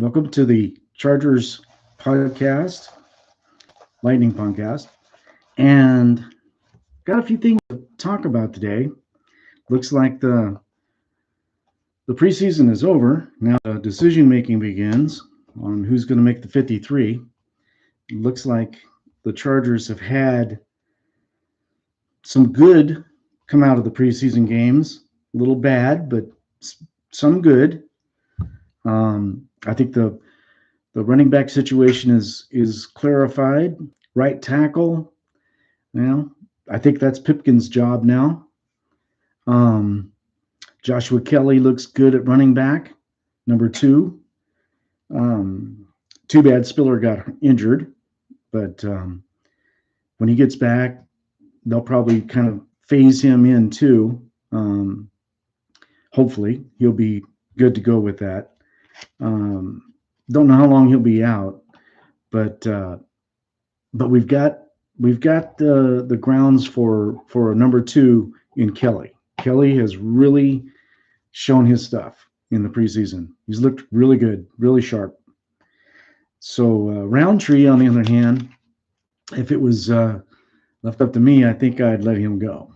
Welcome to the Chargers podcast, Lightning podcast, and got a few things to talk about today. Looks like the preseason is over. Now decision making begins on who's going to make the 53. Looks like the Chargers have had some good come out of the preseason games. A little bad, but some good. I think the running back situation is clarified. Right tackle, well, I think that's Pipkin's job now. Um, Joshua Kelly looks good at running back, number two. Too bad Spiller got injured, but when he gets back, they'll probably kind of phase him in too. Hopefully, he'll be good to go with that. Don't know how long he'll be out, but we've got the grounds for a number two in Kelly. Kelly has really shown his stuff in the preseason. He's looked really good, really sharp. So Roundtree, on the other hand, if it was left up to me, I think I'd let him go,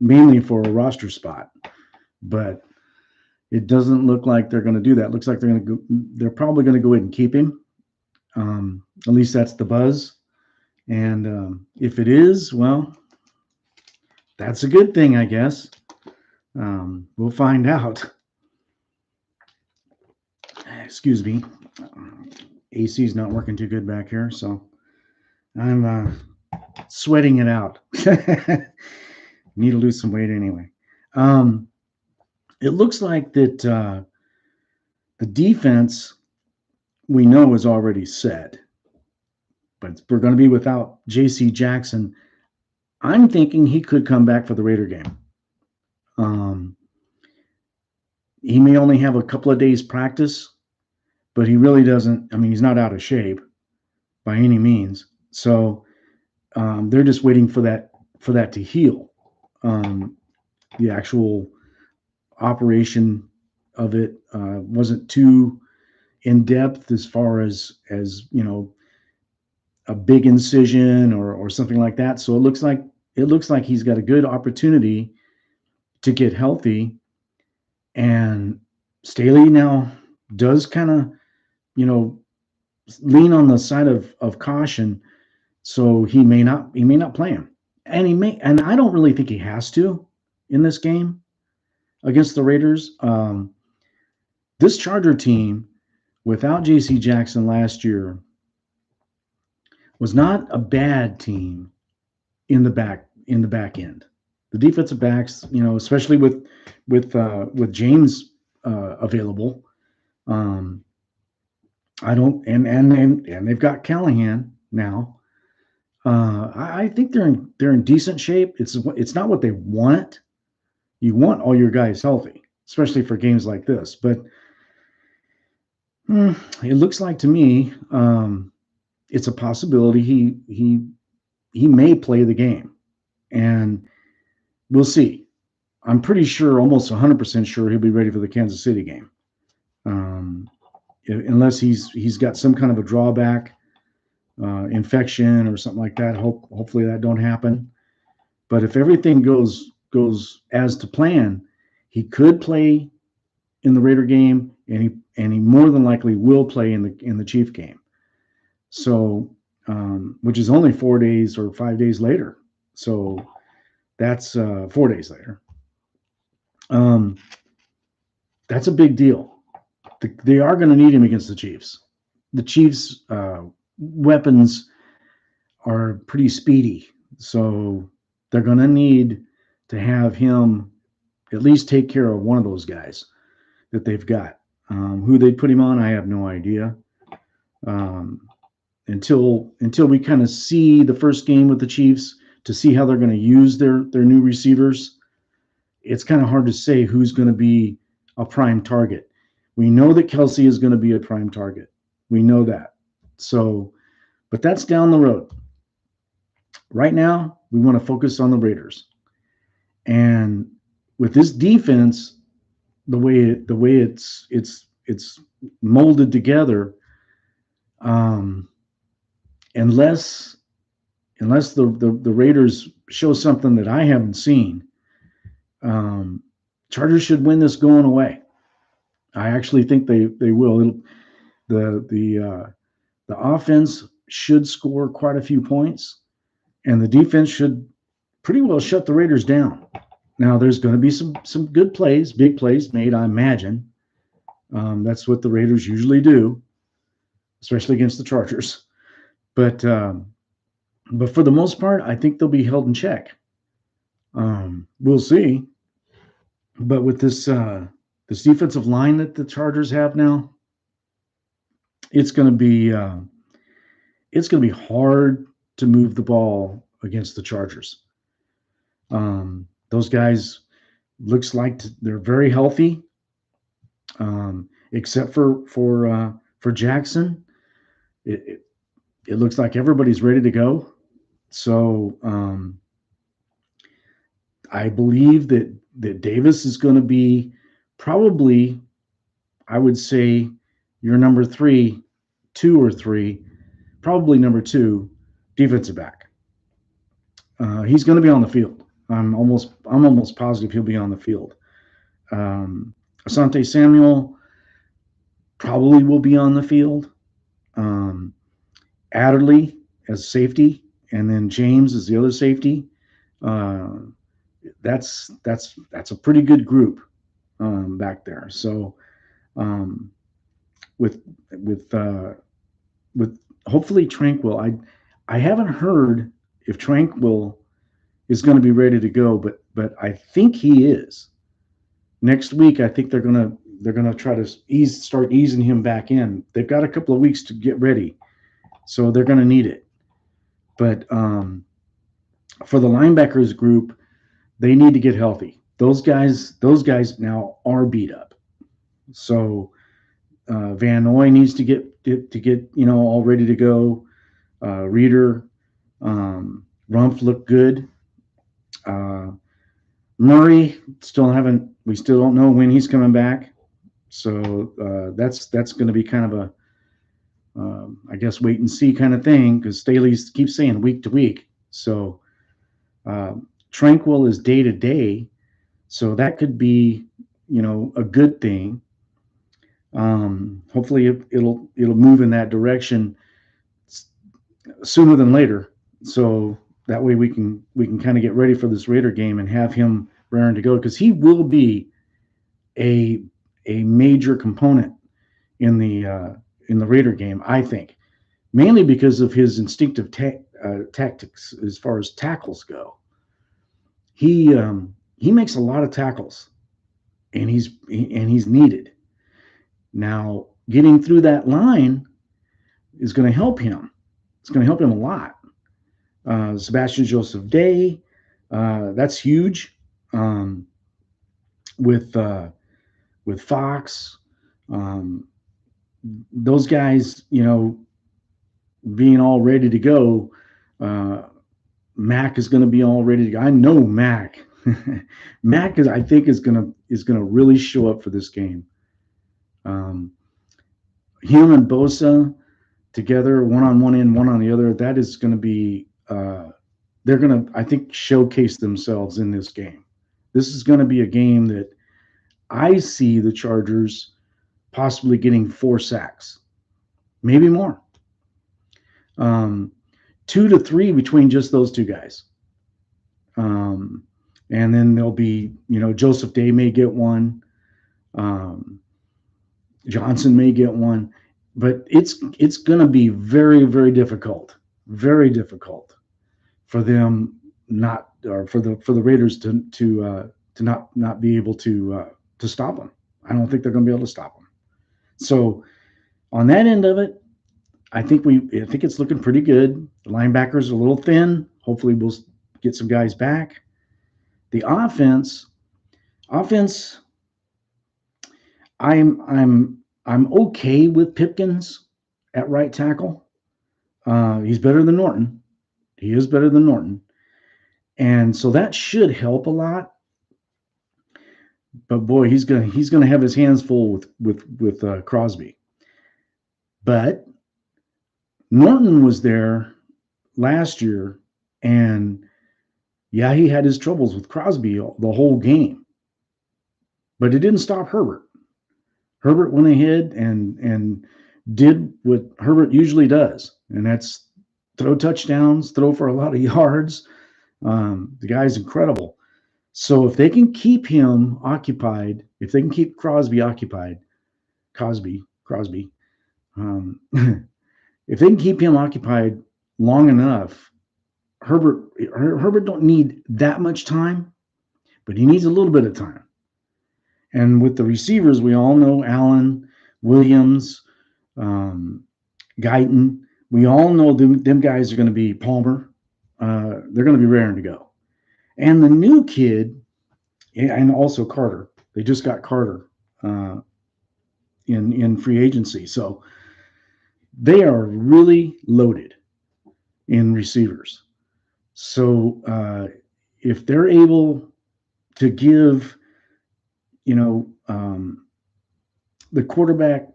mainly for a roster spot. But it doesn't look like they're going to do that. It looks like they're probably going to go ahead and keep him. At least that's the buzz. And if it is, well, that's a good thing, I guess. We'll find out. Excuse me. AC's not working too good back here, so I'm sweating it out. Need to lose some weight anyway. It looks like that the defense we know is already set, but we're going to be without J.C. Jackson. I'm thinking he could come back for the Raider game. He may only have a couple of days practice, but he really doesn't. I mean, he's not out of shape by any means. So they're just waiting for that to heal. The actual operation of it wasn't too in depth as far as a big incision or something like that. So it looks like he's got a good opportunity to get healthy. And Staley now does kind of lean on the side of caution, so he may not play him, and I don't really think he has to in this game against the Raiders. This Charger team without J.C. Jackson last year was not a bad team in the back end. The defensive backs, especially with James available, I don't, and they've got Callahan now. I think they're in decent shape. It's not what they want. You want all your guys healthy, especially for games like this. But it looks like to me it's a possibility he may play the game, and we'll see. I'm pretty sure, almost 100% sure, he'll be ready for the Kansas City game, unless he's got some kind of a drawback, infection or something like that. Hopefully that don't happen. But if everything goes as to plan, he could play in the Raider game, and he more than likely will play in the Chief game. So, which is only 4 days or 5 days later. So that's 4 days later. That's a big deal. They are going to need him against the Chiefs. The Chiefs' weapons are pretty speedy, so they're going to need to have him at least take care of one of those guys that they've got. Who they put him on, I have no idea. Until we kind of see the first game with the Chiefs to see how they're going to use their new receivers, it's kind of hard to say who's going to be a prime target. We know that Kelsey is going to be a prime target. We know that. So, but that's down the road. Right now, we want to focus on the Raiders. And with this defense, the way it's it's molded together. Um, unless the Raiders show something that I haven't seen, um, Chargers should win this going away. I actually think they will. The offense should score quite a few points, and the defense should pretty well shut the Raiders down. Now, there's going to be some good plays, big plays made, I imagine. That's what the Raiders usually do, especially against the Chargers. But for the most part, I think they'll be held in check. We'll see. But with this defensive line that the Chargers have now, it's going to be hard to move the ball against the Chargers. Those guys looks like they're very healthy, except for Jackson. It looks like everybody's ready to go. So I believe that Davis is going to be probably, I would say, your number 2 or 3, probably number 2 defensive back. He's going to be on the field. I'm almost positive he'll be on the field. Asante Samuel probably will be on the field. Adderley as safety, and then James as the other safety. That's a pretty good group back there. So with hopefully Tranquil, I haven't heard if Tranquil is going to be ready to go, but I think he is. Next week, I think they're gonna try to start easing him back in. They've got a couple of weeks to get ready, so they're going to need it. But for the linebackers group, they need to get healthy. Those guys now are beat up. So Van Noy needs to get all ready to go. Reeder, Rumpf looked good. Murray we still don't know when he's coming back. So that's going to be kind of a I guess wait and see kind of thing, because Staley keeps saying week to week. So Tranquil is day to day, so that could be a good thing. Hopefully it'll move in that direction sooner than later, so that way we can kind of get ready for this Raider game and have him raring to go, because he will be a major component in the Raider game, I think, mainly because of his instinctive tactics as far as tackles go. He makes a lot of tackles, and he's needed. Now, getting through that line is going to help him. It's going to help him a lot. Sebastian Joseph Day, that's huge. With Fox, those guys, being all ready to go. Mac is going to be all ready to go. I know Mac. Mac is going to really show up for this game. Him and Bosa together, one on one end, one on the other. That is going to be. They're going to, I think, showcase themselves in this game. This is going to be a game that I see the Chargers possibly getting 4 sacks, maybe more. 2 to 3 between just those two guys. And then there'll be, Joseph Day may get one. Johnson may get one. But it's going to be very, very difficult for them for the Raiders to not be able to stop them. I don't think they're going to be able to stop them. So on that end of it, I think it's looking pretty good. The linebackers are a little thin. Hopefully we'll get some guys back. The offense, I'm okay with Pipkins at right tackle. He's better than Norton. He is better than Norton. And so that should help a lot. but boy, he's gonna have his hands full with Crosby. But Norton was there last year, and yeah, he had his troubles with Crosby the whole game, but it didn't stop Herbert. Herbert went ahead and did what Herbert usually does, and that's throw touchdowns, throw for a lot of yards. The guy's incredible. So if they can keep him occupied, if they can keep Crosby occupied, Crosby, um, if they can keep him occupied long enough, Herbert don't need that much time, but he needs a little bit of time. And with the receivers, we all know Allen, Williams, um, Guyton. We all know them guys are going to be Palmer. They're going to be raring to go. And the new kid, and also Carter. They just got Carter uh, in free agency, so they are really loaded in receivers. So if they're able to give, the quarterback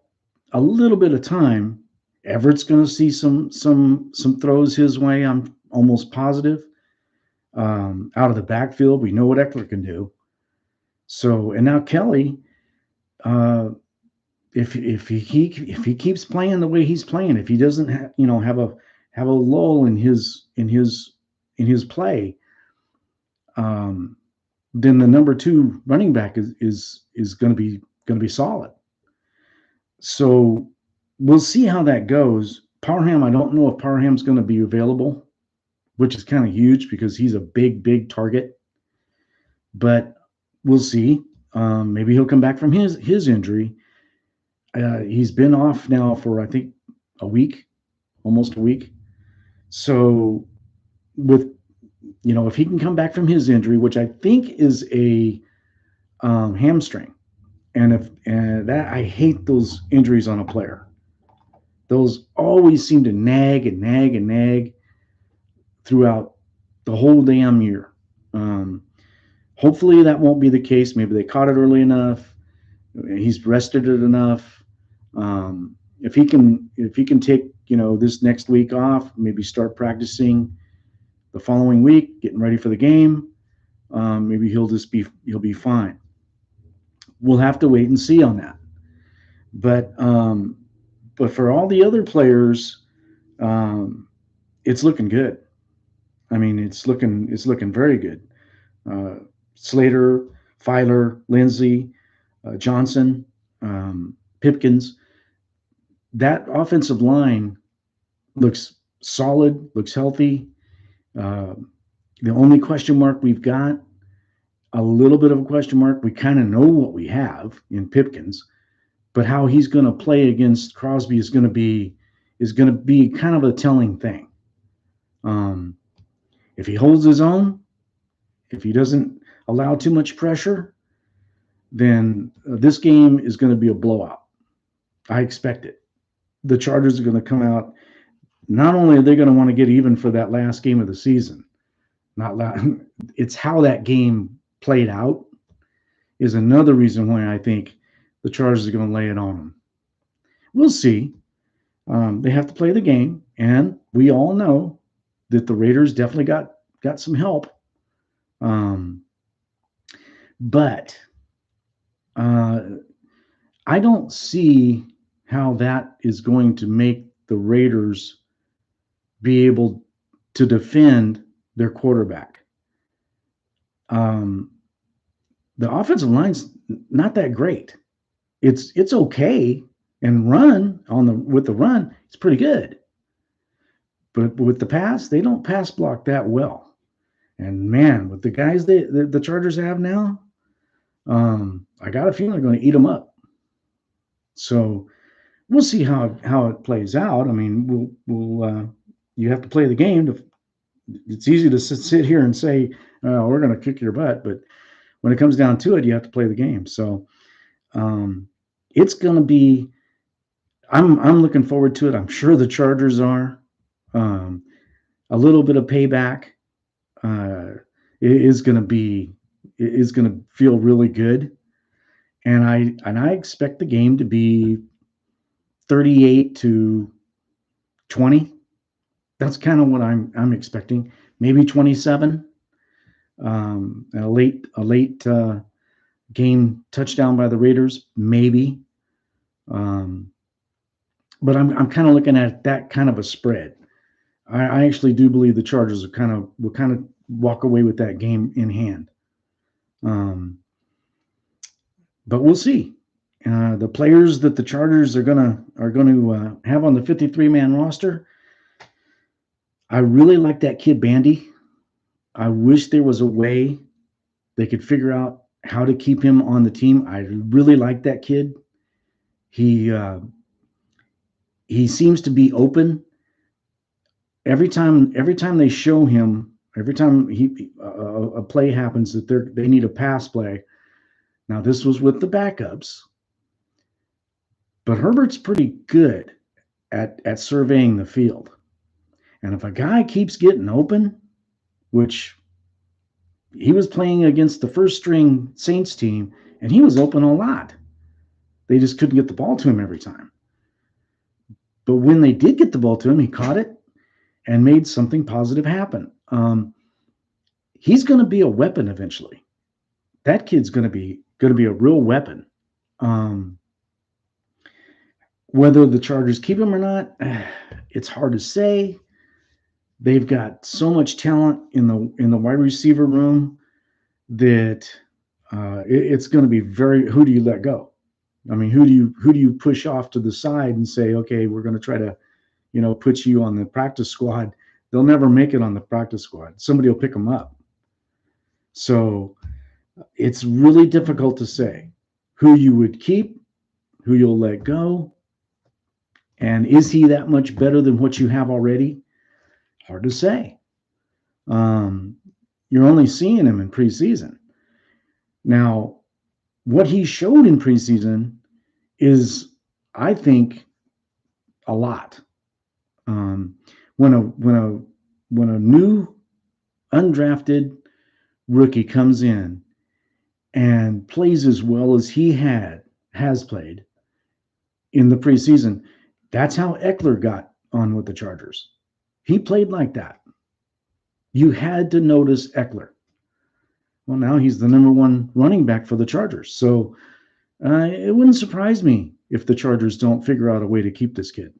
a little bit of time, Everett's going to see some throws his way. I'm almost positive. Out of the backfield, we know what Eckler can do. So, and now Kelly, uh, if he keeps playing the way he's playing, if he doesn't have a lull in his play, um, then the number two running back is going to be solid. So we'll see how that goes. Parham, I don't know if Parham's going to be available, which is kind of huge because he's a big target. But we'll see. Maybe he'll come back from his injury. He's been off now for I think a week, almost a week. So with if he can come back from his injury, which I think is a hamstring, and that I hate those injuries on a player. Those always seem to nag and nag and nag throughout the whole damn year. Hopefully that won't be the case. Maybe they caught it early enough. He's rested it enough. If he can take this next week off, maybe start practicing the following week, getting ready for the game. Maybe he'll be fine. We'll have to wait and see on that. But for all the other players, um, it's looking good. I mean, it's looking very good. Uh, Slater, Filer, Lindsey, Johnson, Pipkins. That offensive line looks solid, looks healthy. Uh, the only question mark we've got, a little bit of a question mark. We kind of know what we have in Pipkins, but how he's going to play against Crosby is going to be kind of a telling thing. Um, if he holds his own, if he doesn't allow too much pressure, then this game is going to be a blowout. I expect it. The Chargers are going to come out. Not only are they going to want to get even for that last game of the season, it's how that game played out is another reason why I think the Chargers are going to lay it on them. We'll see. They have to play the game, and we all know that the Raiders definitely got some help. But I don't see how that is going to make the Raiders be able to defend their quarterback. The offensive line's not that great. It's okay, and with the run, it's pretty good. But with the pass, they don't pass block that well. And man, with the guys the Chargers have now, I got a feeling they're going to eat them up. So we'll see how it plays out. I mean, you have to play the game. It's easy to sit here and say we're going to kick your butt, but when it comes down to it, you have to play the game. So it's going to be. I'm looking forward to it. I'm sure the Chargers are. A little bit of payback is going to feel really good. and I expect the game to be 38-20. That's kind of what I'm expecting. Maybe 27. A late game touchdown by the Raiders, maybe. Um, but I'm kind of looking at that kind of a spread. I actually do believe the Chargers will kind of walk away with that game in hand. Um, but we'll see. The players that the Chargers are gonna have on the 53-man roster. I really like that kid Bandy. I wish there was a way they could figure out how to keep him on the team. I really like that kid. He seems to be open every time they show him. Every time a play happens that they need a pass play. Now this was with the backups, but Herbert's pretty good at surveying the field. And if a guy keeps getting open, which he was playing against the first string Saints team, and he was open a lot. They just couldn't get the ball to him every time. But when they did get the ball to him, he caught it and made something positive happen. He's going to be a weapon eventually. That kid's going to be a real weapon. Whether the Chargers keep him or not, it's hard to say. They've got so much talent in the wide receiver room that it's going to be very. Who do you let go? I mean, who do you push off to the side and say, okay, we're going to try to, put you on the practice squad? They'll never make it on the practice squad. Somebody will pick them up. So it's really difficult to say who you would keep, who you'll let go, and is he that much better than what you have already? Hard to say. You're only seeing him in preseason. Now, what he showed in preseason is, I think, a lot. When a new undrafted rookie comes in and plays as well as he has played in the preseason, that's how Eckler got on with the Chargers. He played like that. You had to notice Eckler. Well, now he's the number one running back for the Chargers. So it wouldn't surprise me if the Chargers don't figure out a way to keep this kid.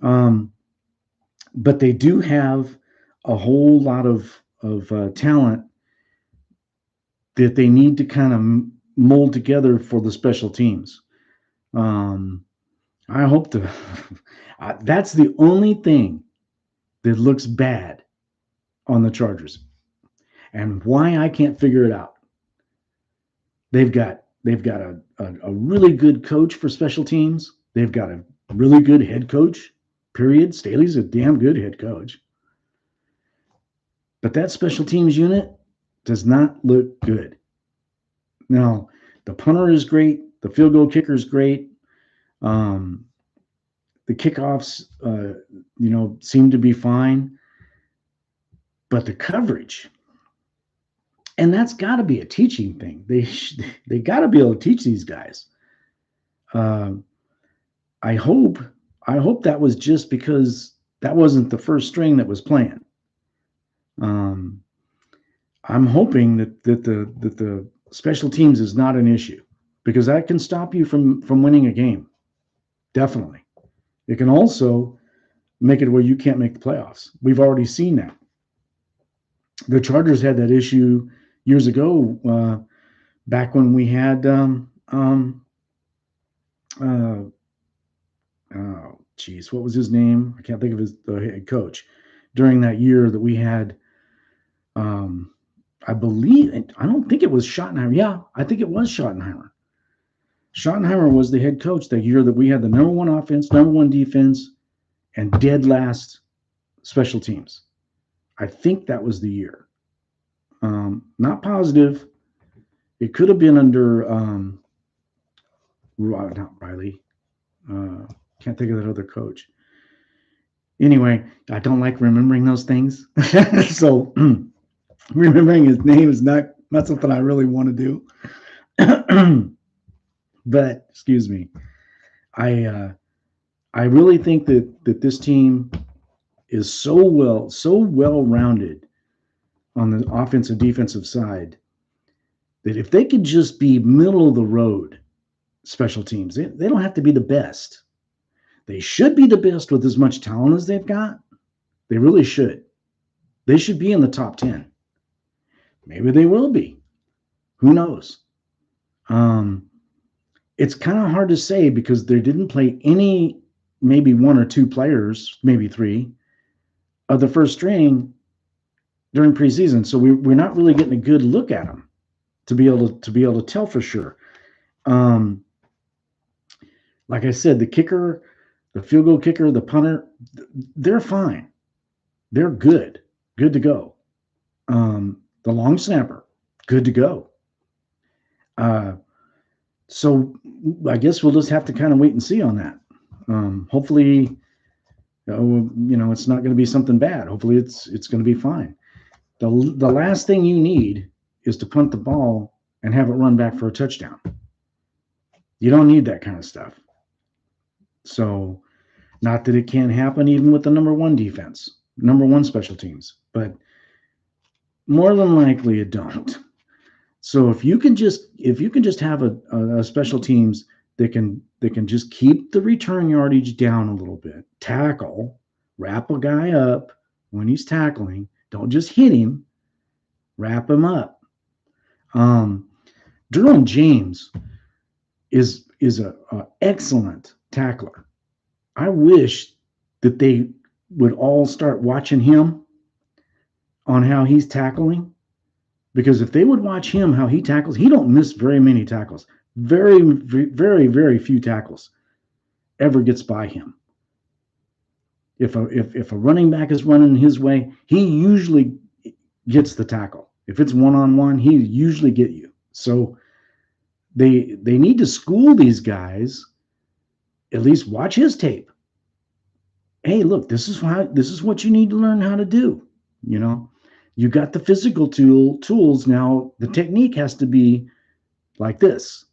But they do have a whole lot of talent that they need to kind of mold together for the special teams. I hope that's the only thing that looks bad on the Chargers, and why I can't figure it out. They've got a really good coach for special teams. They've got a really good head coach. Period. Staley's a damn good head coach. But that special teams unit does not look good. Now, the punter is great. The field goal kicker is great. The kickoffs, seem to be fine. But the coverage, and that's got to be a teaching thing. They got to be able to teach these guys. I hope that was just because that wasn't the first string that was playing. I'm hoping that the special teams is not an issue, because that can stop you from winning a game. Definitely. It can also make it where you can't make the playoffs. We've already seen that. The Chargers had that issue years ago, back when we had what was his name? I can't think of the head coach. During that year that we had, I don't think it was Schottenheimer. Yeah, I think it was Schottenheimer. Schottenheimer was the head coach that year that we had the number one offense, number one defense, and dead last special teams. I think that was the year. Not positive. It could have been under not Riley. Can't think of that other coach. Anyway, I don't like remembering those things. So remembering his name is not something I really want to do. But excuse me, I I really think that this team is so well rounded on the offensive defensive side that if they could just be middle of the road special teams, they don't have to be the best. They should be the best with as much talent as they've got. They really should. They should be in the top 10. Maybe they will be. Who knows? Um, it's kind of hard to say because they didn't play any, maybe one or two players, maybe three, of the first string during preseason. So we're not really getting a good look at them to be able to tell for sure. Um, like I said, the kicker, the field goal kicker, the punter, they're fine. They're good to go. The long snapper, good to go. Uh, so I guess we'll just have to kind of wait and see on that. Hopefully, it's not going to be something bad. Hopefully, it's going to be fine. The last thing you need is to punt the ball and have it run back for a touchdown. You don't need that kind of stuff. So, not that it can't happen even with the number one defense, number one special teams, but more than likely it don't. So if you can just have a special teams that can just keep the return yardage down a little bit, tackle, wrap a guy up when he's tackling, don't just hit him, wrap him up. Derwin James is a excellent tackler. I wish that they would all start watching him on how he's tackling, because if they would watch him how he tackles, he don't miss very many tackles. Very few tackles ever gets by him. If a running back is running his way, he usually gets the tackle. If it's one on one, he usually get you. So they need to school these guys. At least watch his tape. Hey, look, this is what you need to learn how to do. You got the physical tools. Now the technique has to be like this.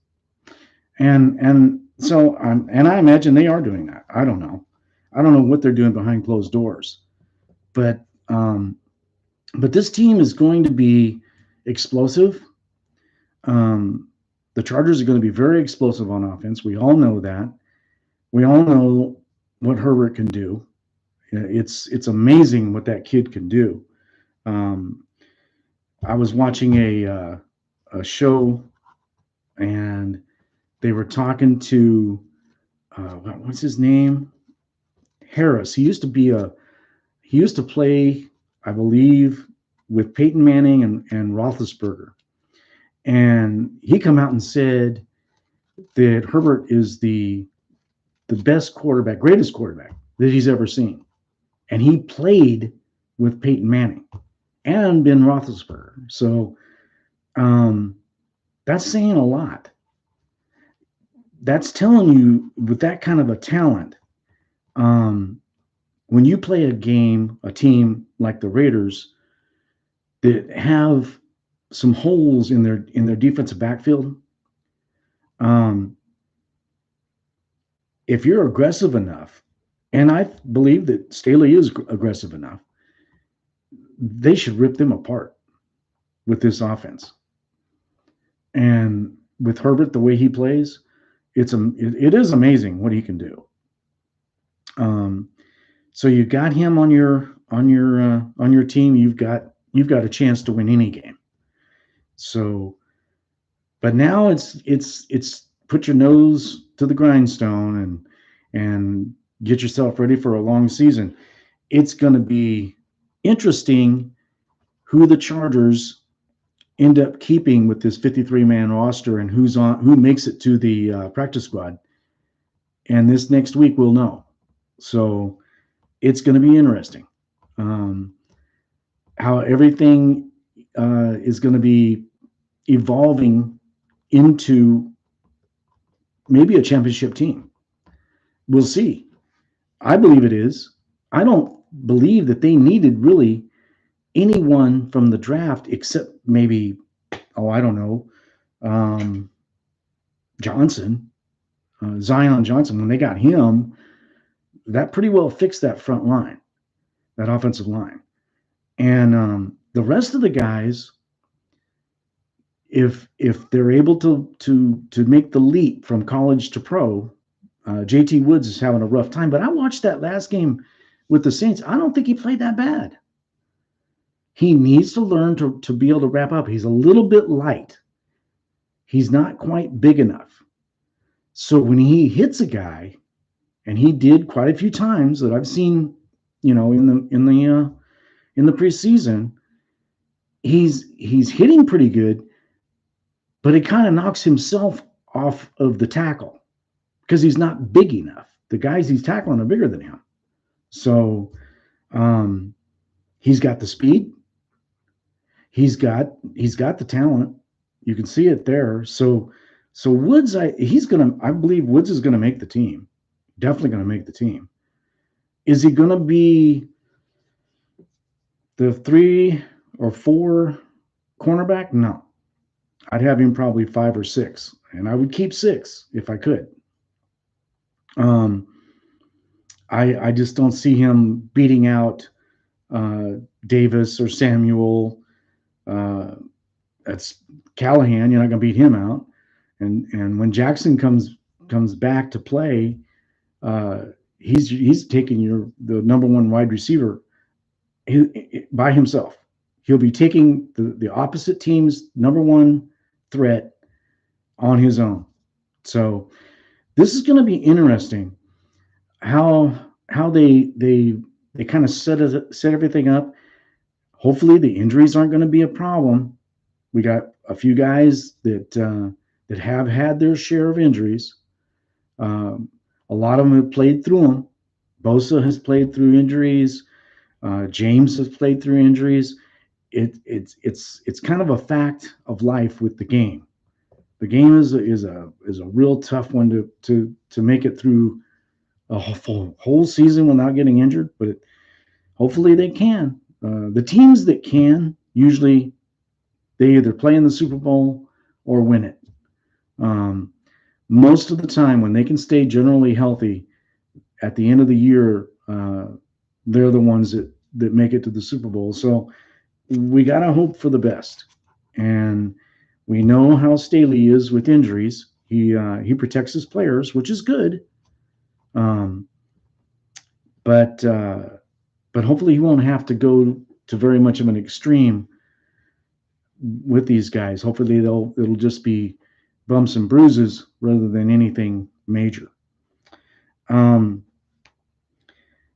And so and I imagine they are doing that. I don't know what they're doing behind closed doors, but this team is going to be explosive. The Chargers are going to be very explosive on offense. We all know that. We all know what Herbert can do. It's amazing what that kid can do. I was watching a show, and they were talking to what's his name? Harris. He used to play, I believe, with Peyton Manning and Roethlisberger, and he come out and said that Herbert is the best quarterback, greatest quarterback that he's ever seen, and he played with Peyton Manning and Ben Roethlisberger. So that's saying a lot. That's telling you with that kind of a talent, when you play a team like the Raiders that have some holes in their defensive backfield, if you're aggressive enough, and I believe that Staley is aggressive enough, they should rip them apart with this offense. And with Herbert, the way he plays, it is amazing what he can do. So you got him on your team. You've got a chance to win any game. So, but now it's put your nose to the grindstone and get yourself ready for a long season. It's going to be interesting who the Chargers end up keeping with this 53-man roster and who makes it to the practice squad. And this next week we'll know. So it's going to be interesting how everything is going to be evolving into maybe a championship team. We'll see. I believe it is. I don't believe that they needed really anyone from the draft except maybe, I don't know, Johnson, Zion Johnson, when they got him, that pretty well fixed that front line, that offensive line. And the rest of the guys, if they're able to make the leap from college to pro, JT Woods is having a rough time. But I watched that last game with the Saints. I don't think he played that bad. He needs to learn to be able to wrap up. He's a little bit light. He's not quite big enough. So when he hits a guy, and he did quite a few times that I've seen, in the preseason, he's hitting pretty good, but it kind of knocks himself off of the tackle because he's not big enough. The guys he's tackling are bigger than him. So he's got the speed. He's got the talent. You can see it there. So Woods, I believe Woods is gonna make the team. Definitely gonna make the team. Is he gonna be the 3 or 4 cornerback? No. I'd have him probably 5 or 6, and I would keep 6 if I could. I just don't see him beating out Davis or Samuel. That's Callahan. You're not going to beat him out. And when Jackson comes back to play, he's taking the number 1 wide receiver by himself. He'll be taking the opposite team's number 1 threat on his own. So this is going to be interesting. How they kind of set everything up. Hopefully the injuries aren't going to be a problem. We got a few guys that have had their share of injuries. A lot of them have played through them. Bosa has played through injuries. James has played through injuries. It's kind of a fact of life with the game. The game is a real tough one to make it through a whole season without getting injured, but hopefully they can. The teams that can, usually they either play in the Super Bowl or win it. Most of the time, when they can stay generally healthy at the end of the year, they're the ones that make it to the Super Bowl. So we got to hope for the best. And we know how Staley is with injuries. He protects his players, which is good. But hopefully he won't have to go to very much of an extreme with these guys. Hopefully it'll just be bumps and bruises rather than anything major.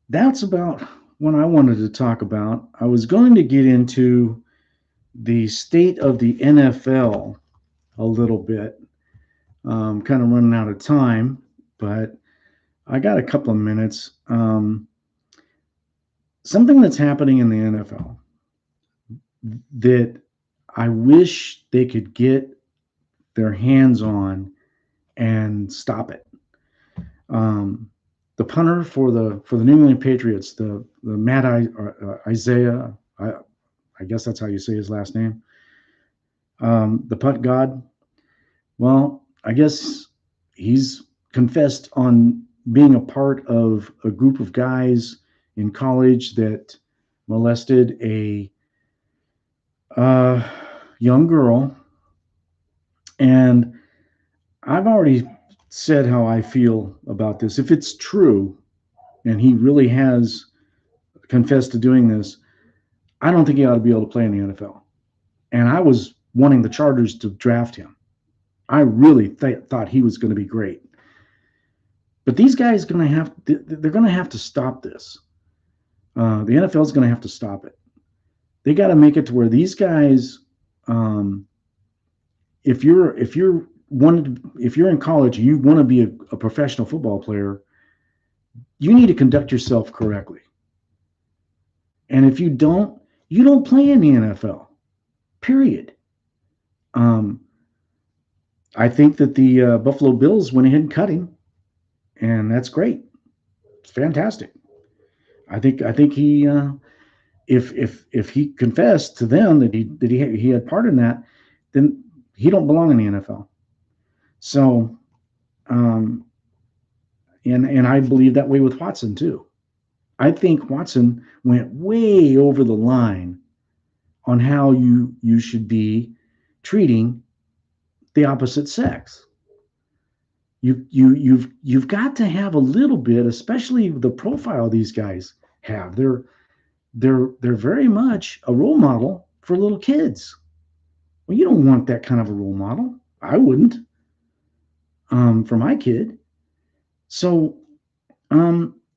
That's about what I wanted to talk about. I was going to get into the state of the NFL a little bit. Kind of running out of time, but I got a couple of minutes. Something that's happening in the NFL that I wish they could get their hands on and stop it. The punter for the New England Patriots, the Matt Isaiah, I guess that's how you say his last name. The punt god. Well, I guess he's confessed on being a part of a group of guys in college that molested a young girl. And I've already said how I feel about this. If it's true, and he really has confessed to doing this, I don't think he ought to be able to play in the NFL. And I was wanting the Chargers to draft him. I really thought he was going to be great. But these guys they're going to have to stop this. The NFL is going to have to stop it. They got to make it to where these guys, if you're in college, you want to be a professional football player, you need to conduct yourself correctly. And if you don't play in the NFL. Period. I think that the Buffalo Bills went ahead and cut him, and that's great. It's fantastic. I think he, if he confessed to them that he had part in that, then he don't belong in the NFL. So, um, and I believe that way with Watson too. I think Watson went way over the line on how you should be treating the opposite sex. You've got to have a little bit, especially the profile these guys have. They're very much a role model for little kids. Well, you don't want that kind of a role model. I wouldn't, for my kid. So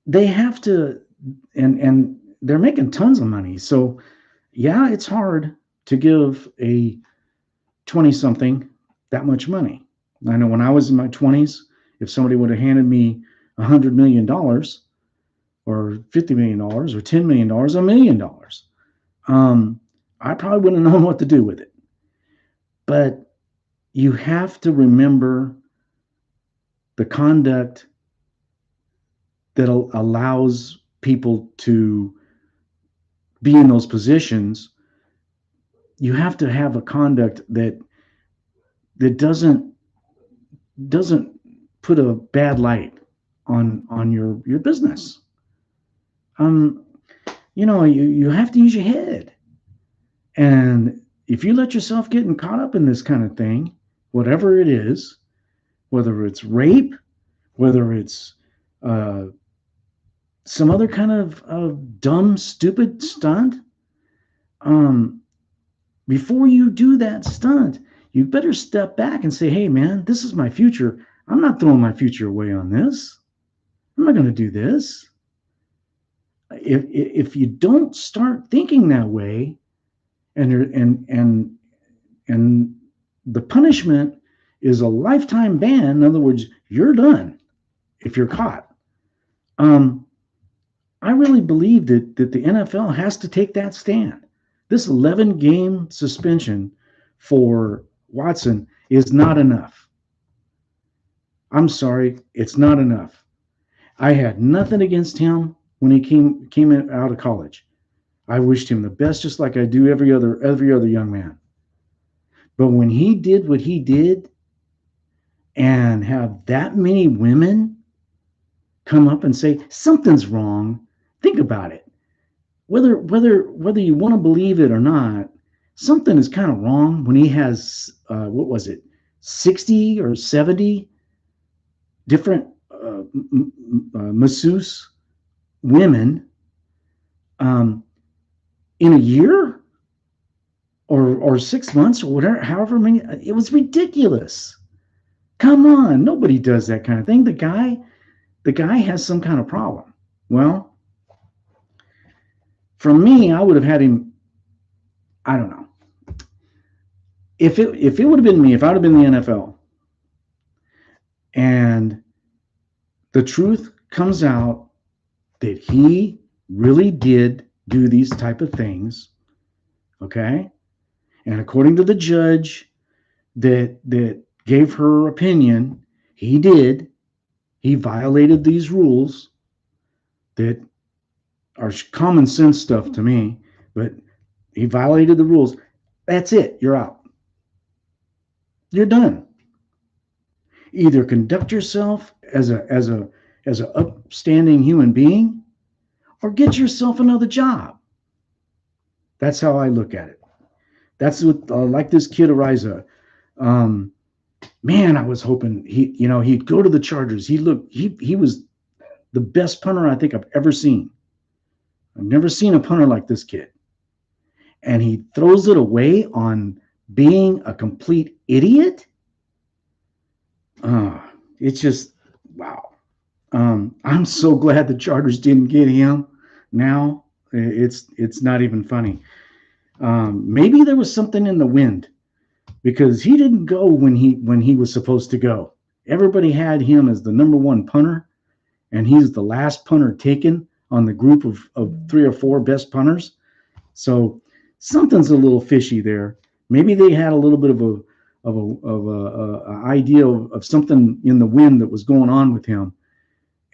they have to, and they're making tons of money. So yeah, it's hard to give a 20 something that much money. I know when I was in my 20s, if somebody would have handed me $100 million or $50 million or $10 million, $1 million, I probably wouldn't have known what to do with it. But you have to remember the conduct that allows people to be in those positions. You have to have a conduct that doesn't put a bad light on your business. Um, you have to use your head, and if you let yourself get caught up in this kind of thing, whatever it is, whether it's rape, whether it's uh, some other kind of dumb, stupid stunt, um, before you do that stunt, you better step back and say, hey, man, this is my future. I'm not throwing my future away on this. I'm not going to do this. If you don't start thinking that way, and the punishment is a lifetime ban. In other words, you're done if you're caught. I really believe that the NFL has to take that stand. This 11-game suspension for Watson is not enough. I'm sorry, it's not enough. I had nothing against him when he came out of college. I wished him the best, just like I do every other young man. But when he did what he did, and have that many women come up and say something's wrong, think about it. Whether you want to believe it or not, something is kind of wrong when he has what was it, 60 or 70 different masseuse women in a year or 6 months or whatever, however many. It was ridiculous. Come on, nobody does that kind of thing. The guy has some kind of problem. Well, for me, I would have had him. I don't know. If it would have been me, if I would have been the NFL, and the truth comes out that he really did do these type of things, okay, and according to the judge that gave her opinion, he did. He violated these rules that are common sense stuff to me, but he violated the rules. That's it. You're out. You're done. Either conduct yourself as a upstanding human being, or get yourself another job. That's how I look at it. That's what like this kid Ariza. Man, I was hoping he'd go to the Chargers. He was the best punter I think I've ever seen. I've never seen a punter like this kid. And he throws it away on being a complete idiot. It's just, wow. I'm so glad the Chargers didn't get him. Now it's not even funny. Maybe there was something in the wind, because he didn't go when he was supposed to go. Everybody had him as the number one punter, and he's the last punter taken on the group of 3 or 4 best punters. So something's a little fishy there. Maybe they had a little bit of a idea of something in the wind that was going on with him.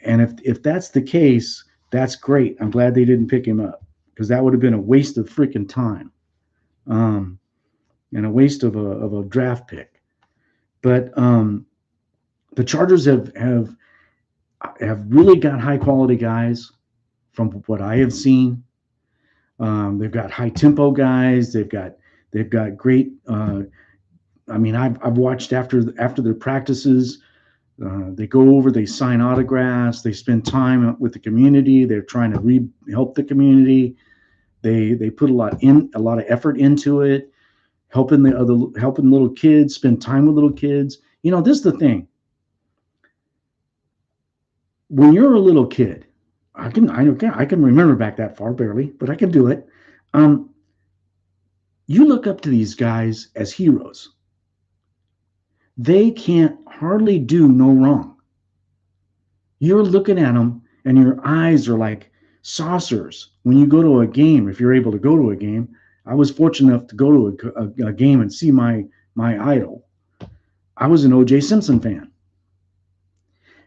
And if that's the case, that's great. I'm glad they didn't pick him up, because that would have been a waste of freaking time, and a waste of a draft pick. But The Chargers have really got high quality guys from what I have seen. They've got high tempo guys. They've got great. I mean, I've watched after their practices. They go over, they sign autographs, they spend time with the community. They're trying to help the community. They put a lot of effort into it, helping little kids, spend time with little kids. This is the thing. When you're a little kid, I can remember back that far, barely, but I can do it. Um, you look up to these guys as heroes. They can't hardly do no wrong. You're looking at them, and your eyes are like saucers when you go to a game. If you're able to go to a game, I was fortunate enough to go to a game and see my idol. I was an O.J. Simpson fan,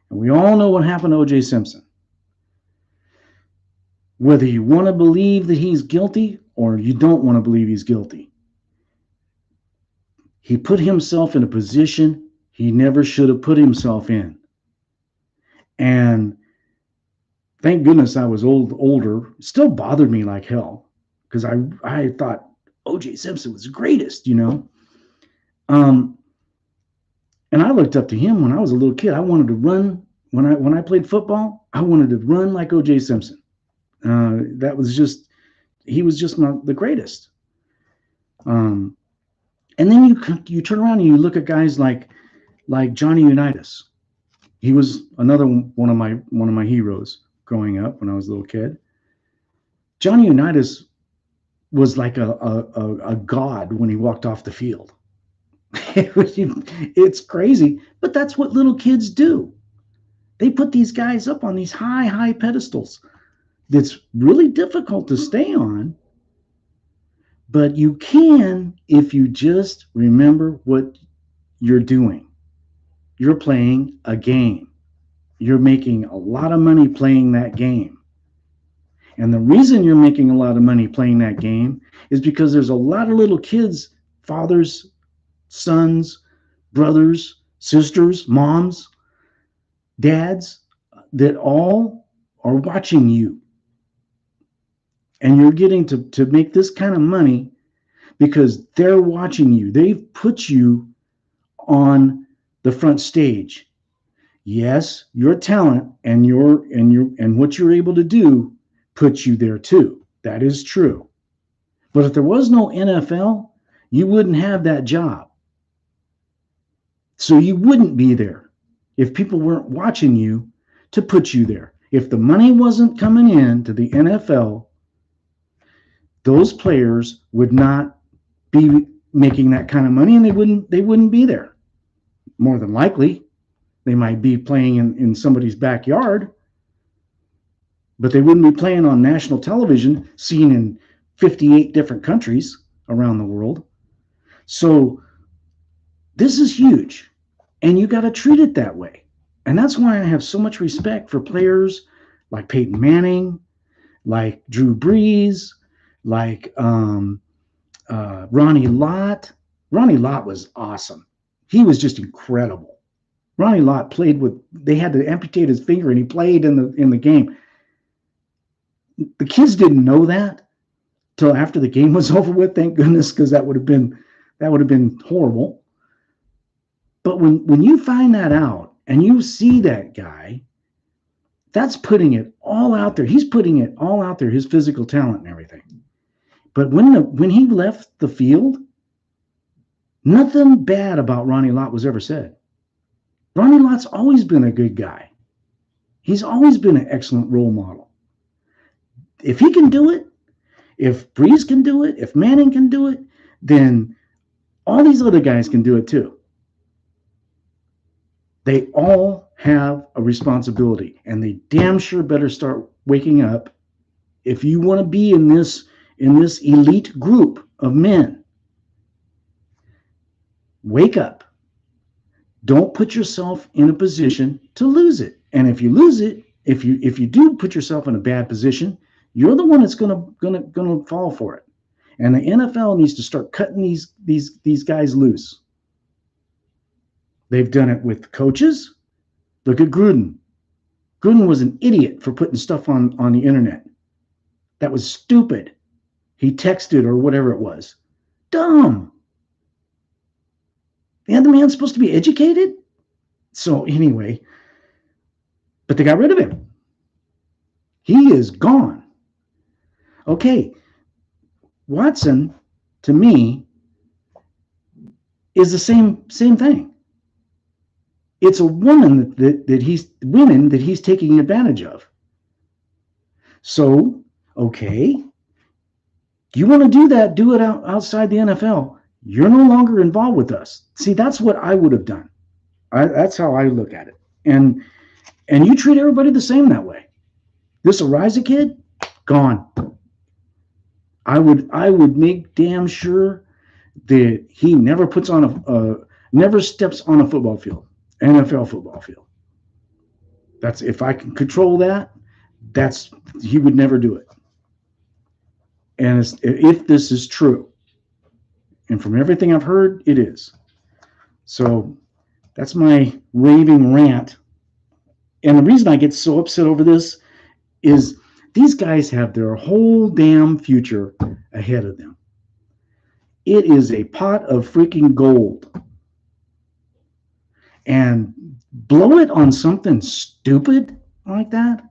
and we all know what happened to O.J. Simpson. Whether you want to believe that he's guilty or you don't want to believe he's guilty, he put himself in a position he never should have put himself in. And thank goodness I was older. It still bothered me like hell because I thought O.J. Simpson was the greatest, and I looked up to him when I was a little kid. I wanted to run when I played football. I wanted to run like O.J. Simpson. That was just he was just not the greatest. And then you turn around and you look at guys like Johnny Unitas. He was another one of my heroes growing up when I was a little kid. Johnny Unitas was like a god when he walked off the field. It's crazy, but that's what little kids do. They put these guys up on these high pedestals that's really difficult to stay on, but you can if you just remember what you're doing. You're playing a game. You're making a lot of money playing that game. And the reason you're making a lot of money playing that game is because there's a lot of little kids, fathers, sons, brothers, sisters, moms, dads, that all are watching you. And you're getting to make this kind of money because they're watching you. They've put you on the front stage. Yes, your talent and what you're able to do puts you there too. That is true. But if there was no NFL, you wouldn't have that job. So you wouldn't be there if people weren't watching you to put you there. If the money wasn't coming in to the NFL, those players would not be making that kind of money, and they wouldn't be there. More than likely, they might be playing in somebody's backyard, but they wouldn't be playing on national television, seen in 58 different countries around the world. So this is huge, and you got to treat it that way. And that's why I have so much respect for players like Peyton Manning, like Drew Brees, like Ronnie Lott. Ronnie Lott was awesome. He was just incredible. Ronnie Lott they had to amputate his finger, and he played in the game. The kids didn't know that till after the game was over with, thank goodness, because that would have been horrible. But when you find that out and you see that guy, that's putting it all out there. He's putting it all out there, his physical talent and everything. But when he left the field, nothing bad about Ronnie Lott was ever said. Ronnie Lott's always been a good guy. He's always been an excellent role model. If he can do it, if Brees can do it, if Manning can do it, then all these other guys can do it too. They all have a responsibility, and they damn sure better start waking up if you want to be in this elite group of men. Wake up. Don't put yourself in a position to lose it. And if you lose it, if you do put yourself in a bad position, you're the one that's gonna fall for it. And the NFL needs to start cutting these guys loose. They've done it with coaches. Look at Gruden. Gruden was an idiot for putting stuff on the internet. That was stupid. He texted or whatever it was. Dumb. The other man's supposed to be educated. So anyway, but they got rid of him. He is gone. Okay, Watson, to me, is the same thing. It's a woman women that he's taking advantage of. So, okay, you want to do that, do it outside the NFL. You're no longer involved with us. See, that's what I would have done. That's how I look at it. And you treat everybody the same that way. This Ariza kid, gone. I would make damn sure that he never puts on never steps on a football field, NFL football field. That's, if I can control that, he would never do it. And if this is true, and from everything I've heard, it is. So that's my raving rant. And the reason I get so upset over this is these guys have their whole damn future ahead of them. It is a pot of freaking gold. And blow it on something stupid like that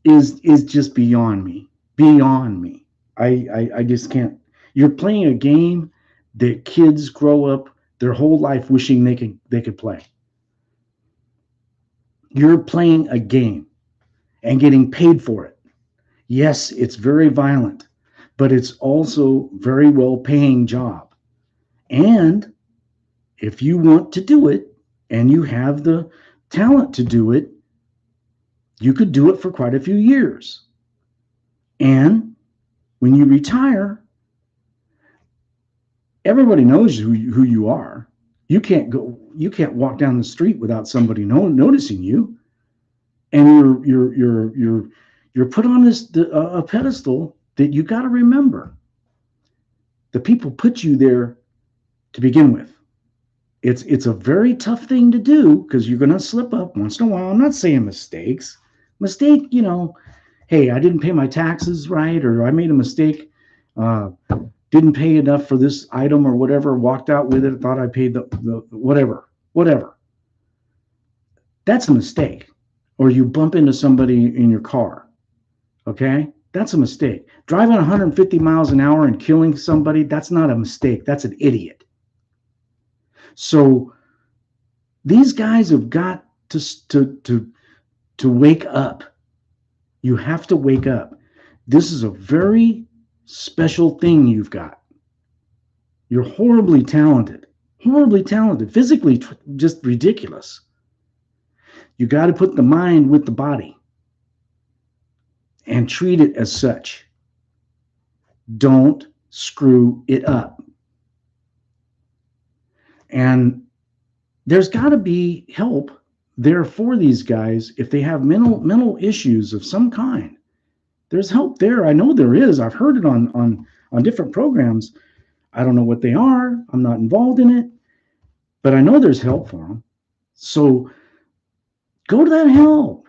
is just beyond me. Beyond me. I just can't. You're playing a game that kids grow up their whole life wishing they could play. You're playing a game and getting paid for it. Yes, it's very violent, but it's also very well paying job. And if you want to do it and you have the talent to do it, you could do it for quite a few years. And when you retire, everybody knows who you are. You can't walk down the street without somebody noticing you. And you're put on a pedestal that you got to remember. The people put you there to begin with. It's a very tough thing to do because you're going to slip up once in a while. I'm not saying mistakes. Mistake, hey, I didn't pay my taxes right, or I made a mistake, didn't pay enough for this item or whatever, walked out with it, thought I paid the whatever. That's a mistake. Or you bump into somebody in your car, okay? That's a mistake. Driving 150 miles an hour and killing somebody, that's not a mistake. That's an idiot. So these guys have got to wake up. You have to wake up. This is a very special thing you've got. You're horribly talented, physically just ridiculous. You got to put the mind with the body and treat it as such. Don't screw it up. And there's got to be help there for these guys if they have mental issues of some kind. There's help there. I know there is. I've heard it on different programs. I don't know what they are. I'm not involved in it, but I know there's help for them. So go to that help.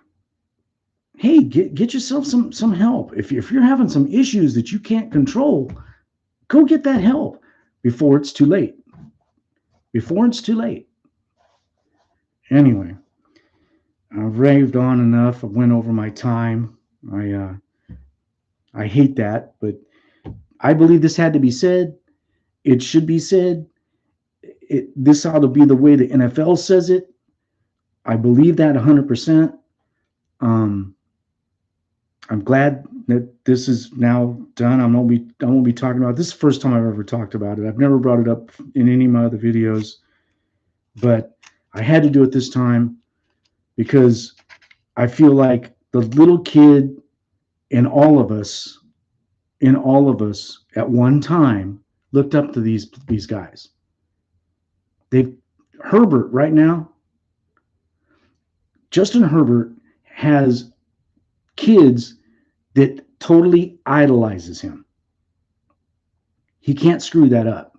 Hey, get yourself some help. If you're having some issues that you can't control, go get that help before it's too late. Anyway, I've raved on enough. I went over my time. I hate that, but I believe this had to be said. It should be said. This ought to be the way the NFL says it. I believe that 100%. I'm glad that this is now done. I won't be talking about this. Is the first time I've ever talked about it. I've never brought it up in any of my other videos, but I had to do it this time because I feel like the little kid in all of us at one time looked up to these guys. Herbert right now, Justin Herbert has kids that totally idolizes him. He can't screw that up.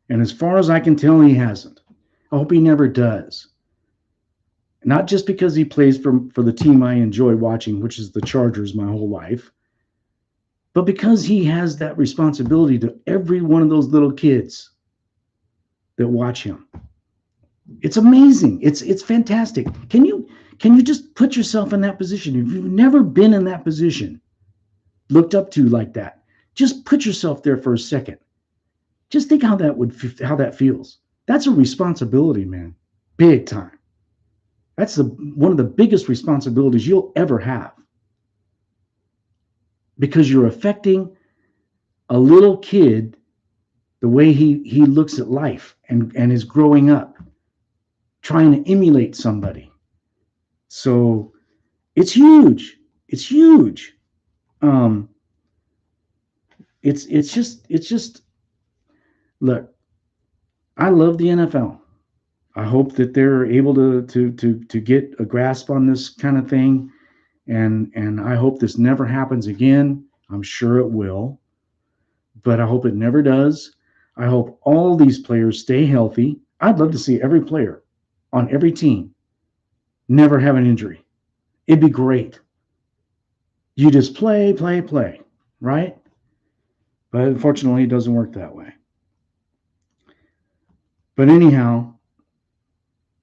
And as far as I can tell, he hasn't. I hope he never does. Not just because he plays for the team I enjoy watching, which is the Chargers, my whole life, but because he has that responsibility to every one of those little kids that watch him. It's amazing. It's fantastic. Can you just put yourself in that position? If you've never been in that position, looked up to like that, just put yourself there for a second. Just think how that feels. That's a responsibility, man. Big time. That's one of the biggest responsibilities you'll ever have, because you're affecting a little kid, the way he looks at life and is growing up, trying to emulate somebody. So it's huge. It's huge. Um, it's just look. I love the NFL. I hope that they're able to get a grasp on this kind of thing, and I hope this never happens again. I'm sure it will, but I hope it never does. I hope all these players stay healthy. I'd love to see every player on every team never have an injury. It'd be great. You just play, play, play, right? But unfortunately, it doesn't work that way. But anyhow,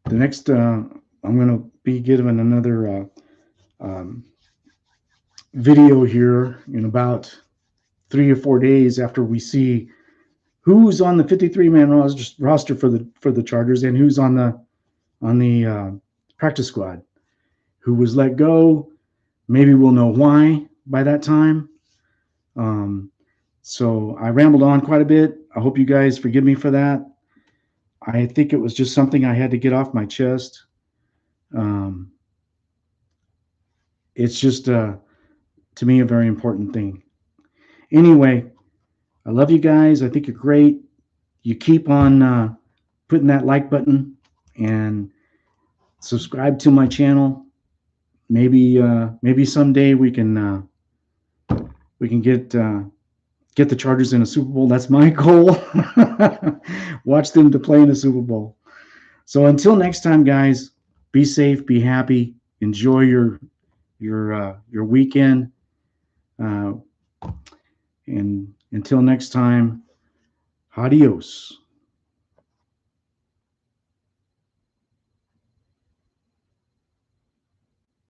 the next I'm going to be giving another video here in about 3 or 4 days after we see who's on the 53-man roster for the Chargers and who's on the practice squad. Who was let go? Maybe we'll know why by that time. So I rambled on quite a bit. I hope you guys forgive me for that. I think it was just something I had to get off my chest. It's just, to me, a very important thing. Anyway, I love you guys. I think you're great. You keep on putting that like button and subscribe to my channel. Maybe someday we can get the Chargers in a Super Bowl. That's my goal. Watch them to play in a Super Bowl. So until next time, guys, be safe, be happy, enjoy your weekend, and until next time, adios.